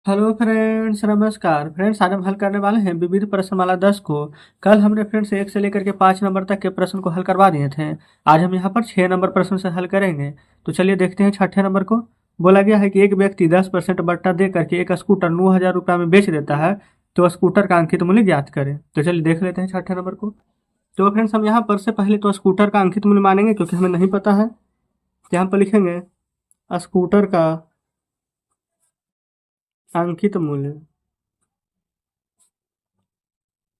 Hello friends, नमस्कार friends. आज हम हल करने वाले हैं विविध प्रश्नमाला 10 को। कल हमने फ्रेंड्स 1 से लेकर के 5 नंबर तक के प्रश्न को हल करवा दिए थे। आज हम यहाँ पर 6 नंबर प्रश्न से हल करेंगे। तो चलिए देखते हैं छठे नंबर को। बोला गया है कि एक व्यक्ति 10% बट्टा दे करके एक स्कूटर 9,000 रुपये में बेच देता है, तो स्कूटर का अंकित मूल्य ज्ञात करें। तो चलिए देख लेते हैं छठे नंबर को। तो फ्रेंड्स हम यहाँ पर से पहले तो स्कूटर का अंकित मूल्य मानेंगे, क्योंकि हमें नहीं पता है। यहाँ पर लिखेंगे स्कूटर का अंकित मूल्य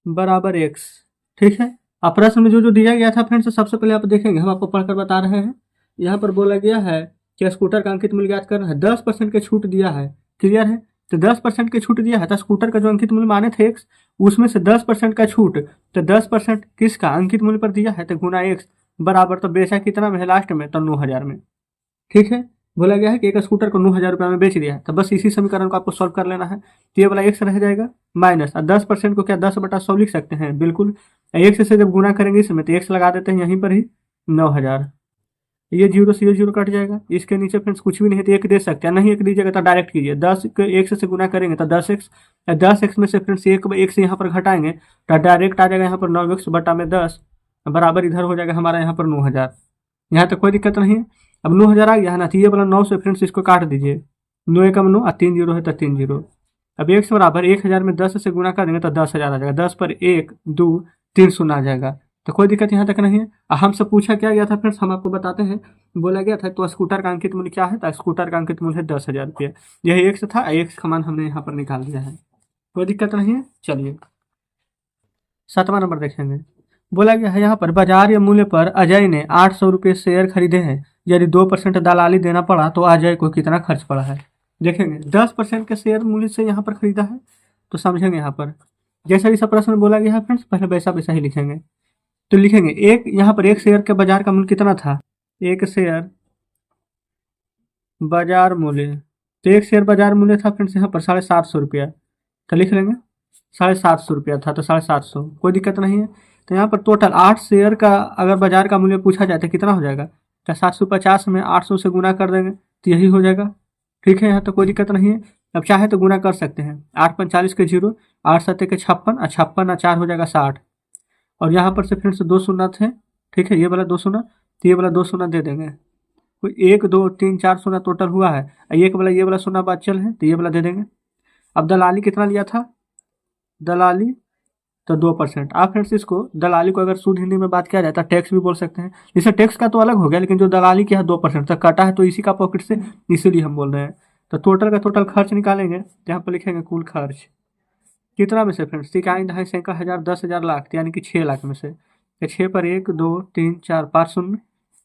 बराबर एक्स। ठीक है। अब प्रश्न में जो जो दिया गया था फ्रेंड्स, सबसे पहले आप देखेंगे, हम आपको पढ़कर बता रहे हैं। यहाँ पर बोला गया है कि स्कूटर का अंकित मूल्य ज्ञात करना है। 10% की छूट दिया है। क्लियर है। तो 10% की छूट दिया है, तो स्कूटर का जो अंकित मूल्य माने थे एक्स, उसमें से 10% का छूट, तो 10% किसका अंकित मूल्य पर दिया है, तो गुना एक्स बराबर, तो बेचा कितना में है लास्ट में, तो 9,000 में। ठीक है। बोला गया है कि एक स्कूटर को 9,000 रुपये में बेच दिया है, तो बस इसी समीकरण को आपको सॉल्व कर लेना है। तो ये वाला एक्स रह जाएगा माइनस, और 10% को क्या 10/100 लिख सकते हैं, बिल्कुल। एक्स से जब गुना करेंगे इसमें, तो एक्स लगा देते हैं यहीं पर ही 9,000। ये जीरो से ये जीरो कट जाएगा। इसके नीचे फ्रेंड्स कुछ भी नहीं है, तो एक दे सकते हैं। नहीं एक दीजिएगा तो डायरेक्ट कीजिए, 10 को एक्स से गुना करेंगे तो 10x, 10x में से फ्रेंड्स एक से यहाँ पर घटाएंगे तो डायरेक्ट आ जाएगा यहाँ पर 9x/10 बराबर, इधर हो जाएगा हमारा यहाँ पर 9,000। यहाँ तक कोई दिक्कत नहीं है। अब 9,000 आ गया है ना, तो ये वाला 9 से फ्रेंड्स इसको काट दीजिए। 9 एकम 9 और 3 जीरो है तो 3 जीरो। अब एक्स बराबर 1,000 में 10 से गुना कर देंगे तो 10,000 आ जाएगा। 10 पर 1 2 3 शून्य आ जाएगा। तो कोई दिक्कत यहाँ तक नहीं है। हमसे पूछा क्या गया था फ्रेंड्स, हम आपको बताते हैं। बोला गया था तो स्कूटर का अंकित मूल्य क्या है, तो स्कूटर का अंकित मूल्य है 10,000 रुपये। यही एक्स था, एक्स का मान हमने यहाँ पर निकाल दिया है। कोई दिक्कत नहीं है। चलिए 7वां नंबर देखेंगे। बोला गया है यहाँ पर बाजार या मूल्य पर अजय ने 800 रुपये शेयर खरीदे हैं। यदि 2% दलाली देना पड़ा तो अजय को कितना खर्च पड़ा है। देखेंगे 10% के शेयर मूल्य से यहाँ पर खरीदा है, तो समझेंगे यहाँ पर जैसा जैसा प्रश्न बोला गया है फ्रेंड्स, पहले वैसा वैसा ही लिखेंगे। तो लिखेंगे एक, यहाँ पर एक शेयर के बाजार का मूल्य कितना था, एक शेयर बाजार मूल्य, तो एक शेयर बाजार मूल्य था फ्रेंड्स यहाँ पर 750 रुपया। तो लिख लेंगे 750 रुपया था, तो 750, कोई दिक्कत नहीं है। तो यहाँ पर टोटल 8 शेयर का अगर बाजार का मूल्य पूछा जाए तो कितना हो जाएगा, तो 750 में 800 से गुना कर देंगे तो यही हो जाएगा। ठीक है, यहाँ तो कोई दिक्कत नहीं है। अब चाहे तो गुना कर सकते हैं, 8×45 के 0, 8×7 के 56, और 56 और 4 हो जाएगा 60। और यहाँ पर से फ्रेंड्स 2 शून्य थे। ठीक है, ये वाला 2 शून्य, तो ये वाला 2 शून्य दे देंगे। कोई 1 2 3 4 शून्य टोटल हुआ है, एक वाला ये वाला शून्य बाद चल है, तो ये वाला दे देंगे। अब दलाली कितना लिया था, दलाली तो 2%। आप फ्रेंड्स इसको दलाली को अगर शुद्ध हिंदी में बात किया जाए तो टैक्स भी बोल सकते हैं। जैसे टैक्स का तो अलग हो गया, लेकिन जो दलाली की है 2% तक कटा है, तो इसी का पॉकेट से, इसीलिए हम बोल रहे हैं। तो टोटल का टोटल खर्च निकालेंगे, यहाँ पर लिखेंगे कुल खर्च कितना में से फ्रेंड्स, तिकाई दहाई सैकड़ा हज़ार 10,000 लाख, यानी कि 6 लाख में से। 6 पर 1 2 3 4 5 शून्य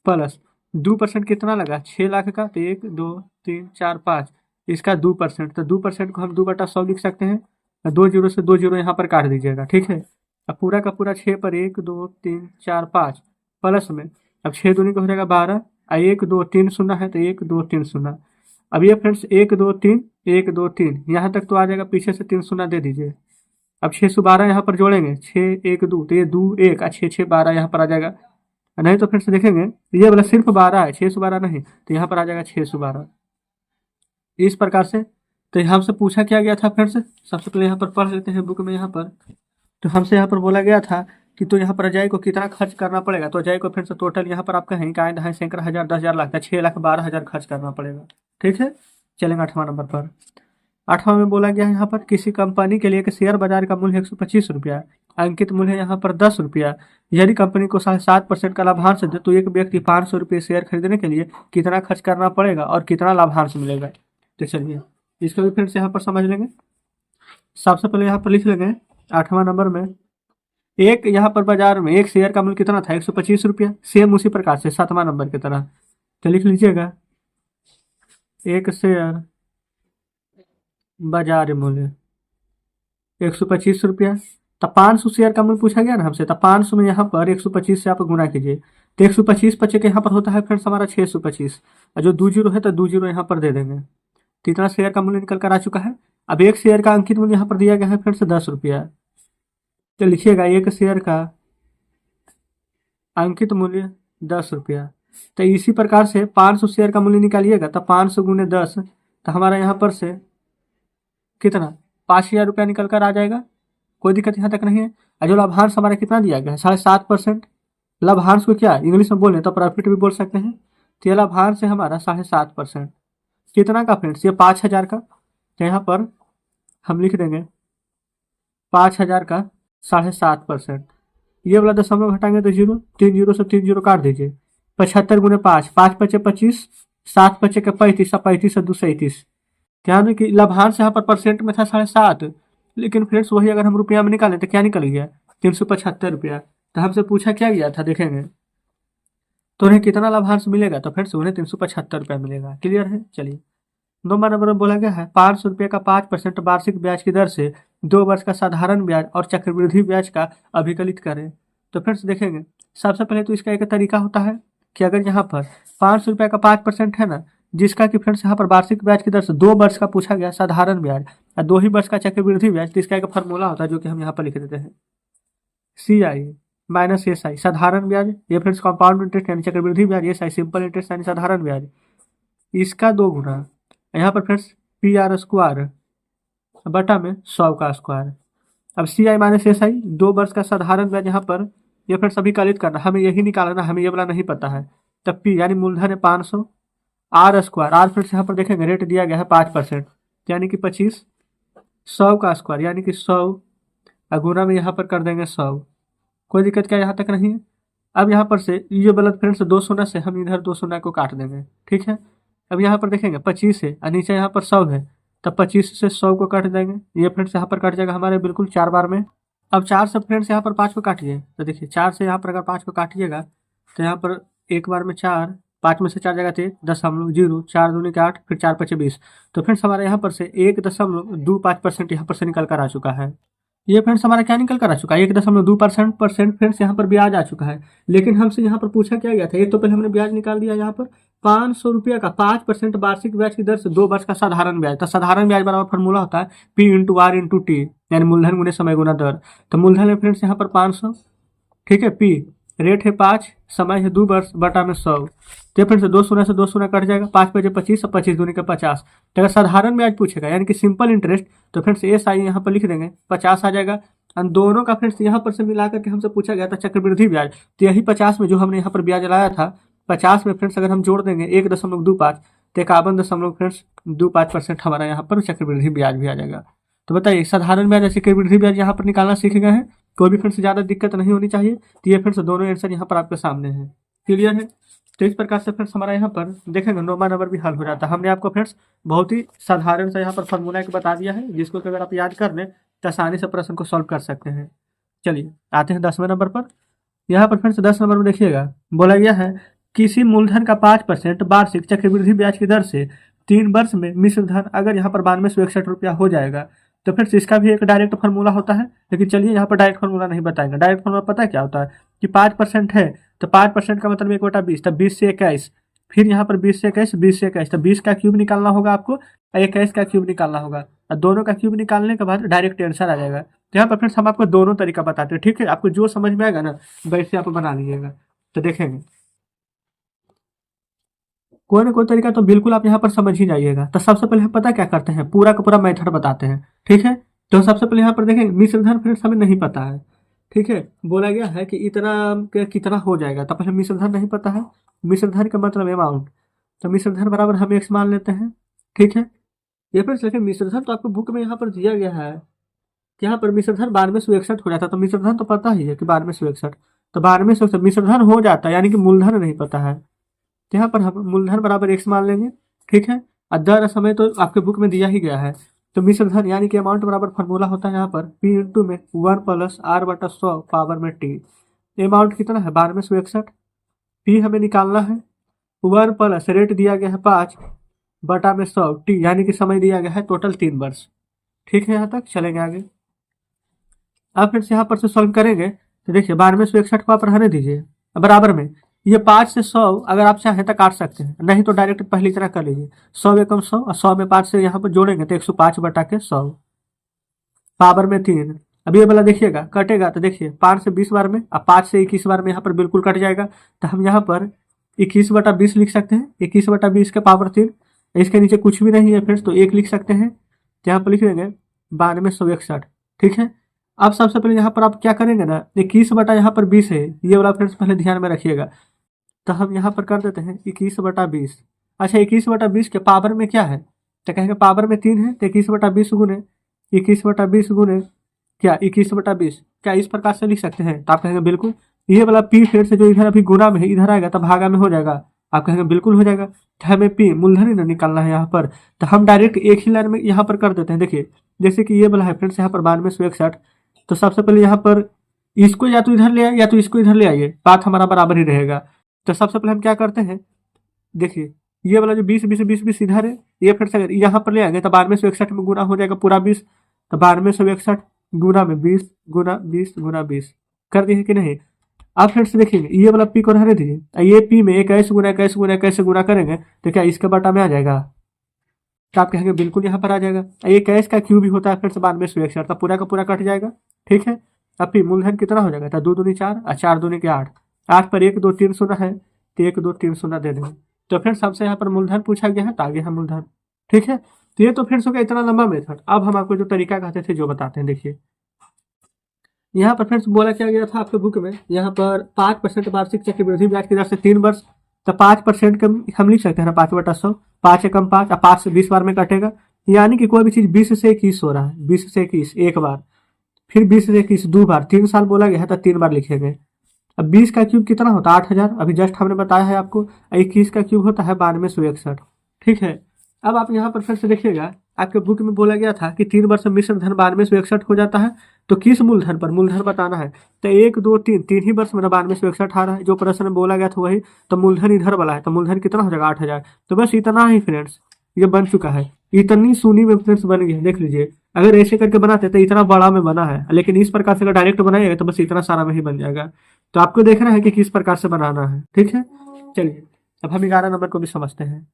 प्लस 2% कितना लगा 6 लाख का, तो 1 2 3 4 5, इसका 2%, तो 2% को हम 2/100 लिख सकते हैं। 2 जीरो से 2 जीरो यहाँ पर काट दीजिएगा। ठीक है। अब पूरा का पूरा 6 पर 1 2 3 4 5 प्लस में, अब 6 दूनी का हो जाएगा 12, 1 2 3 शून्य है, तो 1 2 3 शून्य। अब ये फ्रेंड्स 1 2 3 1 2 3 यहाँ तक तो आ जाएगा, पीछे से 3 शून्य दे दीजिए। अब 612 यहाँ पर जोड़ेंगे, 6 1 2, तो ये 2 1 और 6 6 12 यहाँ पर आ जाएगा। नहीं तो फ्रेंड्स देखेंगे ये वाला सिर्फ 12 है, 612 नहीं, तो यहाँ पर आ जाएगा 612। इस प्रकार से। तो हमसे पूछा क्या गया था फ्रेंड्स, सबसे पहले यहाँ पर पढ़ लेते हैं बुक में। यहाँ पर तो हमसे यहाँ पर बोला गया था कि तो यहाँ पर अजय को कितना खर्च करना पड़ेगा। तो अजय को फ्रेंड्स टोटल यहाँ पर आप कहें कि आए दहाई सैकड़ा हज़ार 10,000 लाख, 6,12,000 खर्च करना पड़ेगा। ठीक है। चलेंगे 8वां नंबर पर। 8वां में बोला गया है यहाँ पर किसी कंपनी के लिए एक शेयर बाजार का मूल्य 125 रुपया, अंकित मूल्य है यहाँ पर 10 रुपया। यदि कंपनी को 7.5% का लाभांश दे, तो एक व्यक्ति 500 रुपये शेयर खरीदने के लिए कितना खर्च करना पड़ेगा और कितना लाभांश मिलेगा। तो चलिए इसको भी फिर से यहाँ पर समझ लेंगे। सबसे पहले यहाँ पर लिख लेंगे 8वां नंबर में, एक यहाँ पर बाजार में एक शेयर का मूल्य कितना था 125 रुपया। सेम उसी प्रकार से 7वां नंबर की तरह, तो लिख लीजिएगा एक शेयर बाजार मूल्य 125 रुपया। तो 500 शेयर का मूल्य पूछा गया ना हमसे, तो 500 में यहाँ पर 125 से आप गुना कीजिए, तो 125 बचे के यहाँ पर होता है फ्रेंड्स हमारा 625, और जो 2 जीरो है तो 2 जीरो यहाँ पर दे देंगे। तो इतना शेयर का मूल्य निकल कर आ चुका है। अब एक शेयर का अंकित मूल्य यहाँ पर दिया गया है फ्रेंड्स 10 रुपया। तो लिखिएगा एक शेयर का अंकित मूल्य 10 रुपया। तो इसी प्रकार से 500 शेयर का मूल्य निकालिएगा, तो 500 गुने 10, तो हमारा यहाँ पर से कितना 5,000 रुपया निकल कर आ जाएगा, कोई दिक्कत यहाँ तक नहीं है। और जो लाभांश हमारा कितना दिया गया है 7.5%। लाभांश को क्या इंग्लिश में बोले तो प्रॉफिट भी बोल सकते हैं। तो ये लाभांश है हमारा 7.5%। कितना का फ्रेंड्स, ये 5,000 का। तो यहाँ पर हम लिख देंगे 5,000 का 7.5%। ये वाला दशमलव घटाएंगे तो 0, 3 जीरो से 3 जीरो काट दीजिए। 75 गुने 5, 5 पचे 25, 7 पचे के 35, 35 से 2 37। ध्यान में कि लाभांश यहाँ पर परसेंट में था 7.5, लेकिन फ्रेंड्स वही अगर हम रुपया में निकालें तो क्या निकल गया 375 रुपया। तो हमसे पूछा क्या गया था, देखेंगे तो उन्हें कितना लाभांश मिलेगा, तो फ्रेंड्स उन्हें 375 रुपया मिलेगा। क्लियर है। चलिए 2 नंबर में बोला गया है 500 रुपये का 5% वार्षिक ब्याज की दर से 2 वर्ष का साधारण ब्याज और चक्रवृद्धि ब्याज का अभिकलित करें। तो फ्रेंड्स देखेंगे सबसे पहले तो इसका एक तरीका होता है कि अगर यहाँ पर 500 रुपये का 5% है ना, जिसका कि फ्रेंड्स यहाँ पर वार्षिक ब्याज की दर से 2 वर्ष का पूछा गया साधारण ब्याज और 2 ही वर्ष का चक्रवृद्धि ब्याज, तो इसका एक फॉर्मूला होता है जो कि हम यहाँ पर लिख देते हैं CI माइनस SI साधारण ब्याज, ये फ्रेंड्स कंपाउंड इंटरेस्ट यानी चक्रवृद्धि ब्याज, SI सिंपल इंटरेस्ट यानी साधारण ब्याज, इसका 2 गुना यहाँ पर फ्रेंड्स PR² बटा में 100 का स्क्वायर। अब CI माइनस SI 2 वर्ष का साधारण ब्याज यहाँ पर ये फ्रेंड्स अभिकलित करना, हमें यही निकालना, हमें ये वाला नहीं पता है। तब P यानी मूलधन है 500, R² R फ्रेंड्स यहाँ पर देखेंगे रेट दिया गया है 5% यानी कि 25, 100 का स्क्वायर यानी कि 100 गुना में यहाँ पर कर देंगे 100। कोई दिक्कत क्या यहाँ तक नहीं है। अब यहाँ पर से ये वाला फ्रेंड्स 2 शून्य से हम इधर 2 शून्य को काट देंगे, ठीक है। अब यहाँ पर देखेंगे 25 है और नीचे यहाँ पर 100 है, तब 25 से 100 को काट देंगे। ये फ्रेंड्स यहाँ पर कट जाएगा हमारे बिल्कुल 4 बार में। अब 4 से फ्रेंड्स यहाँ पर 5 को काटिए, तो देखिए 4 से यहाँ पर अगर 5 को काटिएगा तो यहाँ पर एक बार में 4, 5 में से 4 जाएगा तो 1.0, 4 दूनी के 8, फिर 4 पचे 20। तो फ्रेंड्स हमारे यहाँ पर से 1.25% यहाँ पर से निकल कर आ चुका है। ये फ्रेंड्स हमारा क्या निकल कर आ चुका है 1.2% फ्रेंड्स यहाँ पर ब्याज आ चुका है। लेकिन हमसे यहाँ पर पूछा क्या गया था, एक तो पहले हमने ब्याज निकाल दिया यहाँ पर 500 रुपये का 5% वार्षिक ब्याज की दर से 2 वर्ष का साधारण ब्याज। तो साधारण ब्याज बराबर फॉर्मूला होता है P × R × T यानी मूलधन गुने समय गुना दर। तो मूलधन है फ्रेंड्स यहाँ पर 500, ठीक है। P रेट है 5, समय है 2 वर्ष बटा में 100। तो फ्रेंड्स 2 शून्य से 2 शून्य कट जाएगा, 5 बजे 25 और 25 दूनी के 50। तो अगर साधारण ब्याज पूछेगा यानी कि सिंपल इंटरेस्ट, तो फ्रेंड्स SI यहाँ पर लिख देंगे 50 आ जाएगा। और दोनों का फ्रेंड्स यहाँ पर से मिला करके हमसे पूछा गया था चक्रवृद्धि ब्याज, तो यही 50 में जो हमने यहाँ पर ब्याज लाया था 50 में फ्रेंड्स अगर हम जोड़ देंगे 1.25 तो 51.25% हमारा यहाँ पर चक्रवृद्धि ब्याज भी आ जाएगा। तो बताइए साधारण ब्याज और चक्रवृद्धि ब्याज यहाँ पर निकालना सीख गए हैं, कोई भी फ्रेंड्स ज़्यादा दिक्कत नहीं होनी चाहिए। तो ये फ्रेंड्स दोनों आंसर यहाँ पर आपके सामने है। क्लियर है। तो इस प्रकार से फ्रेंड्स हमारा यहाँ पर देखेंगे 9वां नंबर भी हल हो जाता है। हमने आपको फ्रेंड्स बहुत ही साधारण सा यहाँ पर फॉर्मूला एक बता दिया है, जिसको अगर आप याद कर लें तो आसानी से प्रश्न को सॉल्व कर सकते हैं। चलिए आते हैं 10वें नंबर पर। यहाँ पर फ्रेंड्स 10 नंबर में देखिएगा बोला गया है किसी मूलधन का 5% वार्षिक चक्रवृद्धि ब्याज की दर से 3 वर्ष में मिश्र धन अगर यहाँ पर 9261 रुपया हो जाएगा, तो फ्रेंड्स इसका भी एक डायरेक्ट फार्मूला होता है। लेकिन चलिए यहाँ पर डायरेक्ट फार्मूला नहीं बताएंगे। डायरेक्ट फार्मूला पता है क्या होता है कि 5% है तो 5% का मतलब 1/20, तब 20 से 21, फिर यहाँ पर 20 से 21, 20 से 21, तो 20 का क्यूब निकालना होगा आपको, 21 का क्यूब निकालना होगा, और दोनों का क्यूब निकालने के बाद डायरेक्ट आंसर आ जाएगा। तो यहाँ पर फ्रेंड्स हम आपको दोनों तरीका बताते हैं, ठीक है। आपको जो समझ में आएगा ना वैसे आप बना लीजिएगा। तो देखेंगे कोई ना कोई तरीका तो बिल्कुल आप यहाँ पर समझ ही जाइएगा। तो सबसे पहले हम पता क्या करते हैं, पूरा का पूरा मेथड बताते हैं, ठीक है। तो सबसे पहले यहाँ पर देखेंगे मिश्र धन फ्रेंड्स हमें नहीं पता है, ठीक है। बोला गया है कि इतना कितना हो जाएगा, तो पहले मिश्र धन नहीं पता है। मिश्र धन का मतलब अमाउंट, तो मिश्र धन बराबर हम x मान लेते हैं, ठीक है। ये फ्रेंड्स लेकिन मिश्र धन तो आपको बुक में यहाँ पर दिया गया है कि यहाँ पर मिश्र धन 9261 हो जाता है। तो मिश्र धन तो पता ही है कि 9261, तो 9261 मिश्र धन हो जाता है, यानी कि मूलधन नहीं पता है। तो यहाँ पर हम मूलधन बराबर x मान लेंगे, ठीक है। और दर समय तो आपके बुक में दिया ही गया है। तो मिश्र धन यानी कि अमाउंट बराबर फॉर्मूला होता है यहाँ पर P × में 1 + R/100 पावर में T। अमाउंट कितना है 9261, P हमें निकालना है 1 + रेट दिया गया है 5 बटा में 100 T यानी कि समय दिया गया है टोटल 3 वर्ष, ठीक है। यहाँ तक चलेंगे आगे। अब फ्रेंड्स यहाँ पर से सॉल्व करेंगे तो देखिए 9261 को आप रहने दीजिए, बराबर में ये 5 से 100 अगर आप चाहें तो काट सकते हैं, नहीं तो डायरेक्ट पहली तरह कर लीजिए 100 एकम 100 और 100 में 5 से यहाँ पर जोड़ेंगे तो 105 बटा के 100 पावर में 3। अब ये वाला देखिएगा कटेगा, तो देखिए 5 से 20 बार में और 5 से 21 बार में यहाँ पर बिल्कुल कट जाएगा। तो हम यहाँ पर 21/20 लिख सकते हैं, 21/20 के पावर 3। इसके नीचे कुछ भी नहीं है फ्रेंड्स, तो 1 लिख सकते हैं। तो यहाँ पर लिख देंगे 9261, ठीक है। अब सबसे पहले यहाँ पर आप क्या करेंगे ना, 21 बटा यहाँ पर 20 है, ये वाला फ्रेंड्स पहले ध्यान में रखिएगा। तो हम यहाँ पर कर देते हैं 21/20। अच्छा, 21/20 के पावर में क्या है, तो कहेंगे पावर में 3 है, तो 21/20 गुने 21/20 गुने क्या 21/20, क्या इस प्रकार से लिख सकते हैं? तो आप कहेंगे बिल्कुल। ये वाला पी फिर से जो इधर अभी गुना में है, इधर आएगा तो भागा में हो जाएगा। आप कहेंगे बिल्कुल हो जाएगा। तो हमें पी मूलधन ही ना निकालना है यहाँ पर, तो हम डायरेक्ट एक ही लाइन में यहाँ पर कर देते हैं। देखिए जैसे कि ये वाला है फ्रेंड्स यहाँ पर 9261, तो सबसे पहले यहाँ पर इसको या तो इधर ले आइए या तो इसको इधर ले आइए, बात हमारा बराबर ही रहेगा। तो सबसे पहले हम क्या करते हैं, देखिए ये वाला जो 20 इधर है, ये फिर से अगर यहाँ पर ले आएंगे तो 9261 में गुना हो जाएगा पूरा 20, तो 9261 गुना में 20 गुना 20 गुना 20 कर दिए कि नहीं। आप फिर से देखेंगे ये वाला पी को रहने दीजिए, ये पी में 21 गुना करेंगे तो क्या इसके बटा में आ जाएगा? तो आप कहेंगे बिल्कुल यहाँ पर आ जाएगा। ये 21 का क्यूब भी होता है फिर से 9261, तो पूरा का पूरा कट जाएगा, ठीक है। अब पी मूलधन कितना हो जाएगा, तो 2 दूनी 4 और 4 दूनी के 8, 8 पर 1 2 3 शून्य है, तो 1 2 3 शून्य दे देंगे। तो फिर सबसे यहाँ पर मूलधन पूछा गया है, तो आगे है मूलधन, ठीक है। तो ये तो फिर से हो गया इतना लंबा मेथड। अब हम आपको जो तरीका कहते थे जो बताते हैं। देखिए यहाँ पर फ्रेंड्स बोला क्या गया था आपके बुक में, यहाँ पर 5% वार्षिक चक्रवृद्धि ब्याज की दर से 3 वर्ष, तो 5% का हम लिख सकते हैं ना 5/100, 5 एकम 5 और 5 से 20 बार में कटेगा, यानी कि कोई भी चीज 20 से 21 हो रहा है, 20 से 21 एक बार, फिर 20 से 21 दो बार, 3 साल बोला गया है तो 3 बार लिखेंगे। अब 20 का क्यूब कितना होता है 8000, अभी जस्ट हमने बताया है आपको। 21 का क्यूब होता है 9261, ठीक है। अब आप यहाँ पर फिर से देखिएगा, आपके बुक में बोला गया था कि 3 वर्ष में मिश्र धन 9261 हो जाता है, तो किस मूलधन पर, मूलधन बताना है। तो 1 2 3 तीन ही वर्ष में 9261 आ रहा है, जो प्रश्न में बोला गया था वही। तो मूलधन इधर वाला है, तो मूलधन कितना हो जाएगा 8000। तो बस इतना ही फ्रेंड्स, ये बन चुका है, इतनी सूनी में फ्रेंड्स बन गया। देख लीजिए, अगर ऐसे करके बनाते तो इतना बड़ा में बना है, लेकिन इस प्रकार से अगर डायरेक्ट बनाएगा तो बस इतना सारा में ही बन जाएगा। तो आपको देखना है कि किस प्रकार से बनाना है, ठीक है। चलिए अब हम 11 नंबर को भी समझते हैं।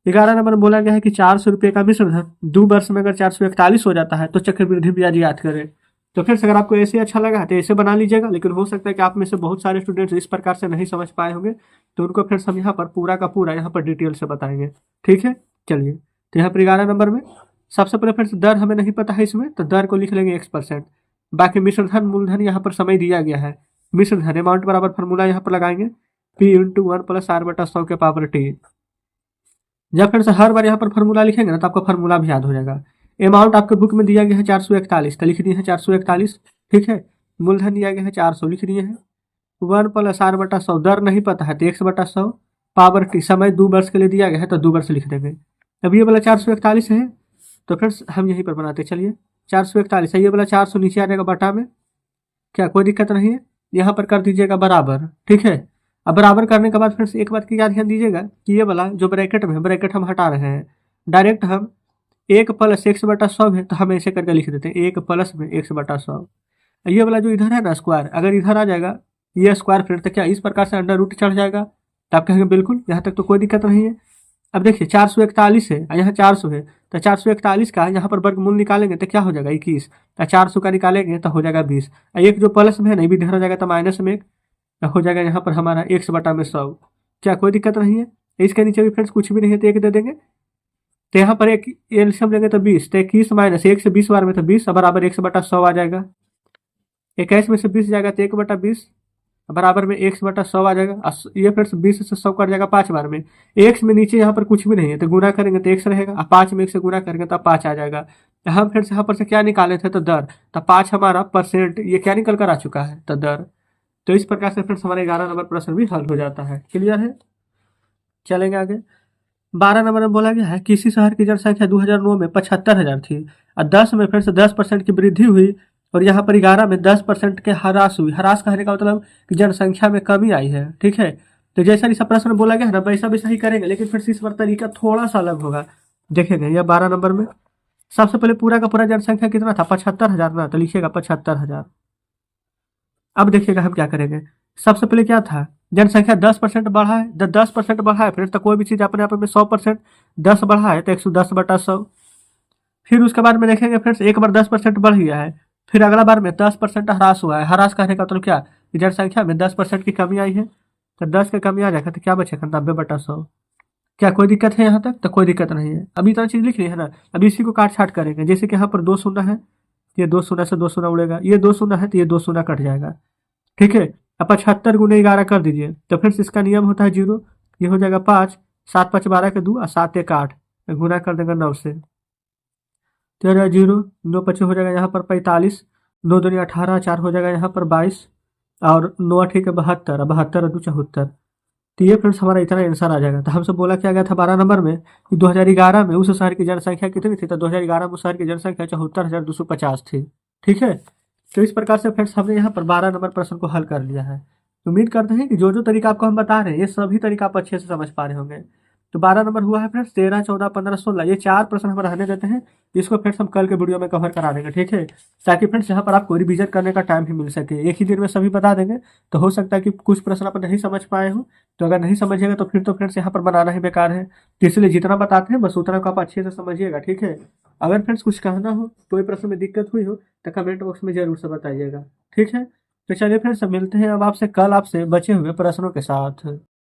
11 नंबर में बोला गया है कि 400 रुपये का मिश्र धन 2 वर्ष में अगर 441 हो जाता है तो चक्रवृद्धि ब्याज याद करें। तो फिर अगर आपको ऐसे अच्छा लगा तो ऐसे बना लीजिएगा, लेकिन हो सकता है कि आप में से बहुत सारे स्टूडेंट्स इस प्रकार से नहीं समझ पाए होंगे, तो उनको फिर हम यहाँ पर पूरा का पूरा यहाँ पर डिटेल से बताएंगे, ठीक है। चलिए तो यहाँ पर 11 नंबर में सबसे पहले फिर दर हमें नहीं पता है इसमें, तो दर को लिख लेंगे x%। बाकी मिश्र धन मूलधन यहाँ पर समय दिया गया है, मिश्र धन अमाउंट बराबर फॉर्मूला यहाँ पर लगाएंगे p × 1 + r/100 के पावर t। जब फिर से हर बार यहाँ पर फॉर्मूला लिखेंगे ना तो आपको फॉर्मूला भी याद हो जाएगा। अमाउंट आपके बुक में दिया गया है 441, तो लिख दिए हैं 441, ठीक है। मूलधन दिया गया है 400, लिख दिए हैं 1 + r/100, दर नहीं पता है तो x/100 पावर t, समय 2 वर्ष के लिए दिया गया है तो 2 वर्ष लिख देंगे। अब ये वाला 441 है, तो फ्रेंड्स हम यहीं पर बनाते चलिए 441 है, ये वाला 400 नीचे आ जाएगा बटा में, क्या कोई दिक्कत नहीं है। यहाँ पर कर दीजिएगा बराबर, ठीक है। अब बराबर करने के बाद फिर से एक बात की क्या ध्यान दीजिएगा कि ये वाला जो ब्रैकेट में है, ब्रैकेट हम हटा रहे हैं, डायरेक्ट हम 1 + x/100 है तो हम ऐसे करके लिख देते हैं 1 + में x/100। ये वाला जो इधर है ना स्क्वायर, अगर इधर आ जाएगा ये स्क्वायर फ्रेंड, तो क्या इस प्रकार से अंडर रूट चढ़ जाएगा। तो आप कहेंगे बिल्कुल, यहाँ तक तो कोई दिक्कत नहीं है। अब देखिए 441 है, यहाँ 400 है, तो 441 का यहाँ पर वर्गमूल निकालेंगे तो क्या हो जाएगा 21, तो 400 का निकालेंगे तो हो जाएगा 20। एक जो प्लस में है नहीं भी इधर हो जाएगा तो माइनस में 1, तो हो जाएगा यहाँ पर हमारा x/100। क्या कोई दिक्कत नहीं है। इसके नीचे भी फ्रेंड्स कुछ भी नहीं है तो 1 दे देंगे। तो यहाँ पर एक एलसीएम लेंगे तो 20, तो 21 - 1 से 20 बार में तो 20 बराबर 1/100 आ जाएगा। 21 में से 20 जाएगा तो 1/20 बराबर में 1/100 आ जाएगा। ये फिर 20 से 100 कट जाएगा 5 बार में, x में नीचे यहाँ पर कुछ भी नहीं है तो गुना करेंगे तो x रहेगा, और 5 में 1 से गुना करेंगे तो 5 आ जाएगा। हम फिर से यहाँ पर से क्या निकाले थे तो दर, तो 5 हमारा परसेंट ये क्या निकल कर आ चुका है तो दर। तो इस प्रकार से फ्रेंड्स हमारे 11 नंबर प्रश्न भी हल हो जाता है। क्लियर है, चलेंगे आगे। 12 नंबर में बोला गया है किसी शहर की जनसंख्या 2009 में 75,000 थी और 10 में फिर से 10% की वृद्धि हुई, और यहाँ पर 11 में 10% के ह्रास हुई। ह्रास कहने का मतलब कि जनसंख्या में कमी आई है, ठीक है। तो जैसा इस प्रश्न बोला गया है ना वैसा वैसा ही करेंगे, लेकिन फिर से इस बार तरीका थोड़ा सा अलग होगा। देखेंगे यह 12 नंबर में सबसे पहले पूरा का पूरा जनसंख्या कितना था 75,000 ना, तो लिखिएगा 75,000। अब देखिएगा हम क्या करेंगे, सबसे पहले क्या था जनसंख्या 10% बढ़ा है, 10% बढ़ा है फिर तो कोई भी चीज़ अपने आप में 100%, 10 बढ़ा है तो 110/100। फिर उसके बाद में देखेंगे फ्रेंड्स एक बार 10% बढ़ गया है, फिर अगला बार में 10% ह्रास हुआ है। ह्रास कहने का मतलब क्या, जनसंख्या में 10% की कमी आई है, तो 10 की कमी आ जाएगा तो क्या बचेगा 90/100। क्या कोई दिक्कत है यहाँ तक? तो कोई दिक्कत नहीं है। अभी इतना चीज़ लिख रही है ना, अभी इसी को काट छाट करेंगे। जैसे कि यहाँ पर 2 शून्य है, ये 2 शून्य से 2 शून्य उड़ेगा, ये 2 शून्य है तो ये 2 शून्य कट जाएगा। ठीक है, अब 75 गुने 11 कर दीजिए, तो फ्रेंड्स इसका नियम होता है 0, ये हो जाएगा 5, 7 5 12 के 2 और 7 1 8, गुना कर देंगे 9 से, तो हो जाएगा 0, 9 25 हो जाएगा यहाँ पर 45, 9 दूनी 18, 4 हो जाएगा यहाँ पर 22, और 9 8 के 72, 72 और 2 74। तो ये फ्रेंड्स हमारा इतना आंसर आ जाएगा। तो हमसे बोला क्या गया था 12 नंबर में कि 2011 में उस शहर की जनसंख्या कितनी थी? तो 2011 में उस शहर की जनसंख्या 74,250 थी। ठीक है, तो इस प्रकार से फ्रेंड्स हमने यहाँ पर 12 नंबर प्रश्न को हल कर लिया है। उम्मीद करते हैं कि जो जो तरीका आपको हम बता रहे हैं ये सभी तरीका आप अच्छे से समझ पा रहे होंगे। तो 12 नंबर हुआ है फ्रेंड्स 13 14 15 16, ये 4 प्रश्न हम रहने देते हैं। इसको फ्रेंड्स हम कल के वीडियो में कवर करा देंगे। ठीक है, ताकि फ्रेंड्स यहाँ पर आपको रिवीजन करने का टाइम भी मिल सके, एक ही दिन में सभी बता देंगे। तो हो सकता है कि कुछ प्रश्न आप नहीं समझ पाए हो, तो अगर नहीं समझिएगा तो फिर तो फ्रेंड्स यहाँ पर बनाना ही बेकार है। तो इसलिए जितना बताते हैं बस उतना को आप अच्छे से समझिएगा। ठीक है, अगर फ्रेंड्स कुछ कहना हो, कोई प्रश्न में दिक्कत हुई हो तो कमेंट बॉक्स में जरूर से बताइएगा। ठीक है, तो चलिए फ्रेंड्स मिलते हैं अब आपसे कल आपसे बचे हुए प्रश्नों के साथ।